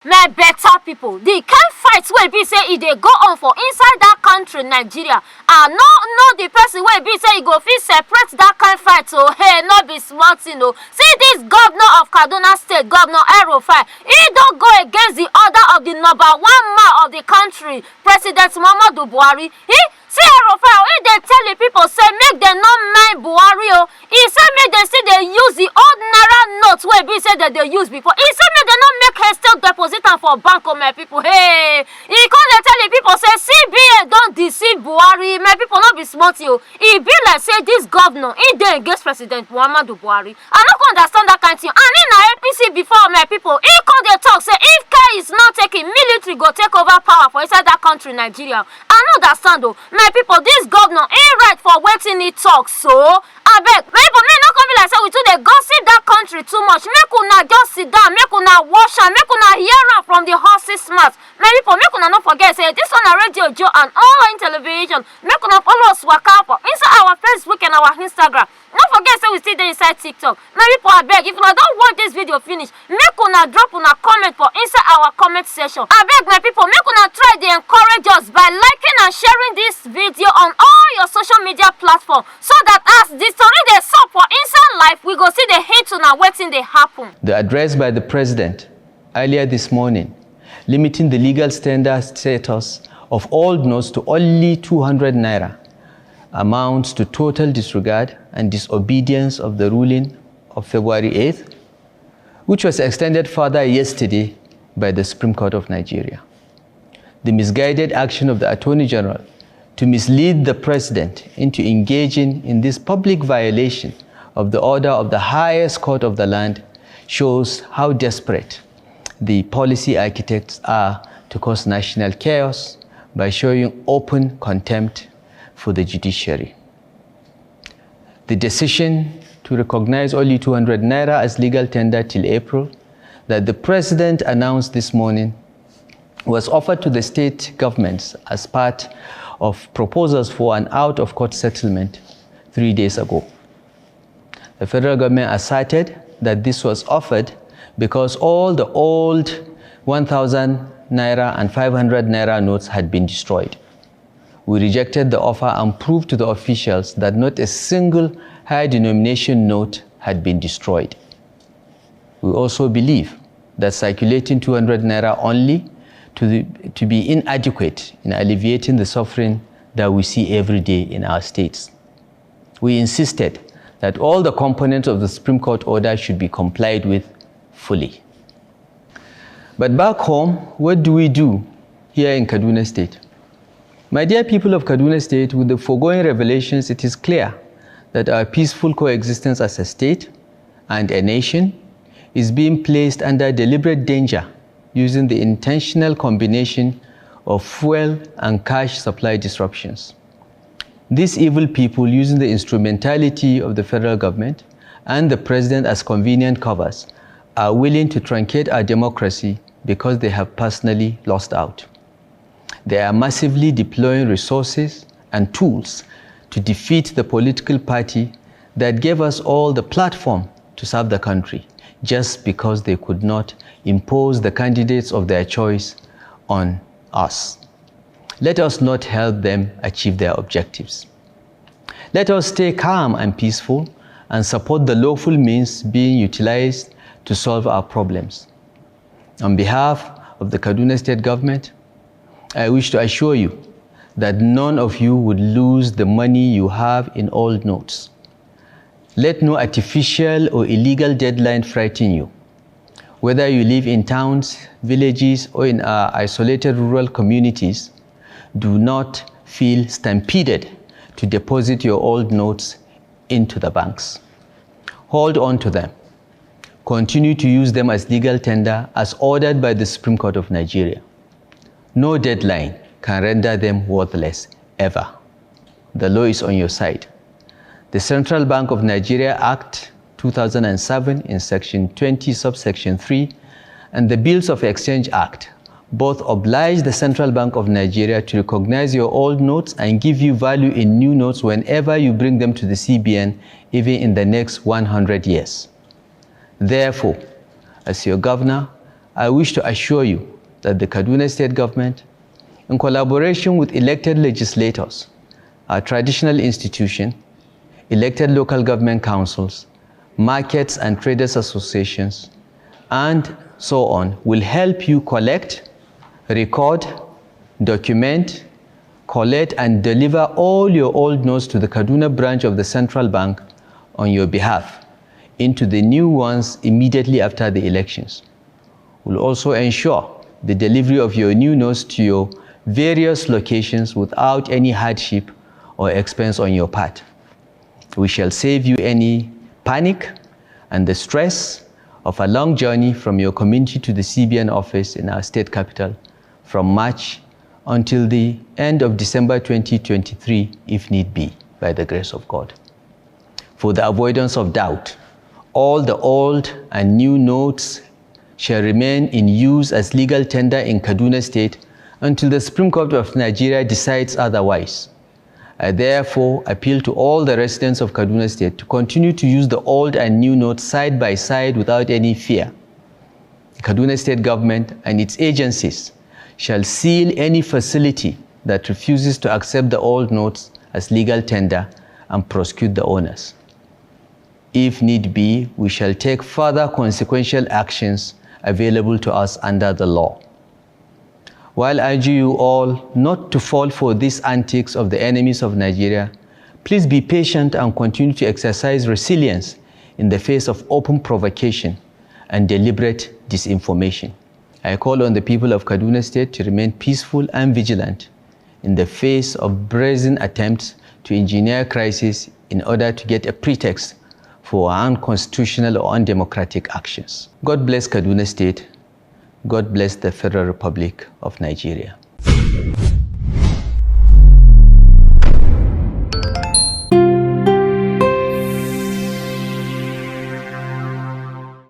My better people, the kind fight wey be say e dey go on for inside that country Nigeria, I no know the person wey be say e go fit separate that kind fight o. Hey, no be small thing o. See this governor of Kaduna State, Governor Rufai, he don go against the order of the #1 man of the country, President Muhammadu Buhari. See Rufai, he dey tell the people say make dem no mind Buhari o. He say make dem still dey use the old naira notes wey be say dem dey use before. He say make dem no make haste deposit am for bank o, my people. Hey, he come dey tell the people say CBN don deceive Buhari. My people, no be small thing o. E be like say this governor he dey against President Muhammadu Buhari. I no go understand that kind thing. And he na APC before, my people. He come dey talk say if care is not taken, military go take over power for inside that country Nigeria. I no understand o. My people, this governor ain't right for wetin he talk. So abeg, my people, make no come be like say we too dey gossip that country too much. Make una just sit down, make una watch am, make una hear am from the horse's mouth. My people, make una no forget say this one na Radio Joe and online television. Make una follow us waka for inside our Facebook and our Instagram. No forget say we still dey inside TikTok. My people, abeg, if una don watch this video finish, make una drop una comment for inside our comment section. Abeg, my people, make una try dey encourage us by liking and sharing this video on all your social media platforms, so that as the story dey sup for inside life, we go see the hint una wetin dey happen. The address by the president earlier this morning, limiting the legal standard status of old notes to only 200 naira, amounts to total disregard and disobedience of the ruling of February 8th, which was extended further yesterday by the Supreme Court of Nigeria. The misguided action of the Attorney General to mislead the president into engaging in this public violation of the order of the highest court of the land shows how desperate the policy architects are to cause national chaos by showing open contempt for the judiciary. The decision to recognize only 200 naira as legal tender till April that the president announced this morning was offered to the state governments as part of proposals for an out-of-court settlement 3 days ago. The federal government asserted that this was offered because all the old 1,000 naira and 500 naira notes had been destroyed. We rejected the offer and proved to the officials that not a single high denomination note had been destroyed. We also believe that circulating 200 naira only to be inadequate in alleviating the suffering that we see every day in our states. We insisted that all the components of the Supreme Court order should be complied with fully. But back home, what do we do here in Kaduna State? My dear people of Kaduna State, with the foregoing revelations, it is clear that our peaceful coexistence as a state and a nation is being placed under deliberate danger using the intentional combination of fuel and cash supply disruptions. These evil people, using the instrumentality of the federal government and the president as convenient covers, are willing to truncate our democracy because they have personally lost out. They are massively deploying resources and tools to defeat the political party that gave us all the platform to serve the country, just because they could not impose the candidates of their choice on us. Let us not help them achieve their objectives. Let us stay calm and peaceful and support the lawful means being utilized to solve our problems. On behalf of the Kaduna State government, I wish to assure you that none of you would lose the money you have in old notes. Let no artificial or illegal deadline frighten you. Whether you live in towns, villages, or in our isolated rural communities, do not feel stampeded to deposit your old notes into the banks. Hold on to them. Continue to use them as legal tender as ordered by the Supreme Court of Nigeria. No deadline can render them worthless, ever. The law is on your side. The Central Bank of Nigeria Act 2007 in Section 20, subsection 3, and the Bills of Exchange Act both oblige the Central Bank of Nigeria to recognize your old notes and give you value in new notes whenever you bring them to the CBN, even in the next 100 years. Therefore, as your governor, I wish to assure you that the Kaduna State government, in collaboration with elected legislators, our traditional institution, elected local government councils, markets and traders associations, and so on, will help you collect, record, document, collect and deliver all your old notes to the Kaduna branch of the Central Bank on your behalf into the new ones immediately after the elections. We'll also ensure the delivery of your new notes to your various locations without any hardship or expense on your part. We shall save you any panic and the stress of a long journey from your community to the CBN office in our state capital from March until the end of December 2023, if need be, by the grace of God. For the avoidance of doubt, all the old and new notes shall remain in use as legal tender in Kaduna State until the Supreme Court of Nigeria decides otherwise. I therefore appeal to all the residents of Kaduna State to continue to use the old and new notes side by side without any fear. The Kaduna State government and its agencies shall seal any facility that refuses to accept the old notes as legal tender and prosecute the owners. If need be, we shall take further consequential actions available to us under the law. While I urge you all not to fall for these antics of the enemies of Nigeria, please be patient and continue to exercise resilience in the face of open provocation and deliberate disinformation. I call on the people of Kaduna State to remain peaceful and vigilant in the face of brazen attempts to engineer crisis in order to get a pretext for unconstitutional or undemocratic actions. God bless Kaduna State. God bless the Federal Republic of Nigeria.